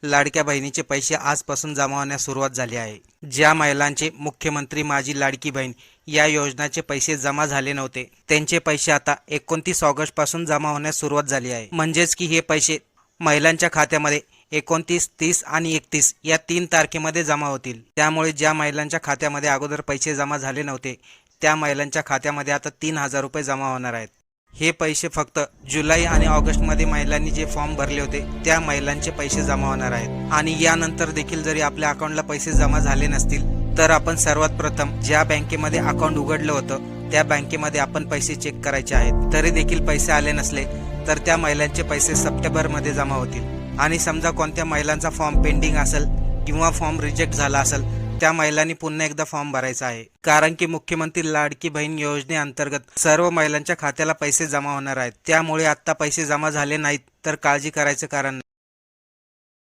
लाडक्या बहिणीचे पैसे आजपासून जमा होण्यास सुरुवात झाली आहे। ज्या महिलांचे मुख्यमंत्री माझी लाडकी बहीण या योजनेचे पैसे जमा झाले नव्हते, त्यांचे पैसे आता 29 ऑगस्ट पासून जमा होण्यास सुरुवात झाली आहे। म्हणजेच की हे पैसे महिलांच्या खात्यामध्ये 29, 30 आणि 31 या 3 तारखेमध्ये जमा होतील। त्यामुळे ज्या महिलांच्या खात्यामध्ये अगोदर पैसे जमा झाले नव्हते, त्या महिलांच्या खात्यामध्ये आता 3000 रुपये जमा होणार आहेत। हे पैसे फक्त जुलै आणि ऑगस्टमध्ये महिलांनी जे फॉर्म भरले होते त्या महिलांचे पैसे जमा होणार आहेत। आणि यानंतर देखील जरी आपल्या अकाउंटला पैसे जमा झाले नसतील, तर आपण सर्वात प्रथम ज्या बँकेमध्ये अकाउंट उघडलं होतं त्या बँकेमध्ये आपण पैसे चेक करायचे आहेत। तरी देखील पैसे आले नसले तर त्या महिलांचे पैसे सप्टेंबरमध्ये जमा होतील। आणि समजा कोणत्या महिलांचा फॉर्म पेंडिंग असेल किंवा फॉर्म रिजेक्ट झाला असेल, त्या महिलांनी पुन्हा एकदा फॉर्म भरायचा आहे। कारण की मुख्यमंत्री लाडकी बहीण योजनेअंतर्गत सर्व महिलांच्या खात्याला पैसे जमा होणार आहेत। त्यामुळे आता पैसे जमा झाले नाहीत तर काळजी करायचं कारण नाही।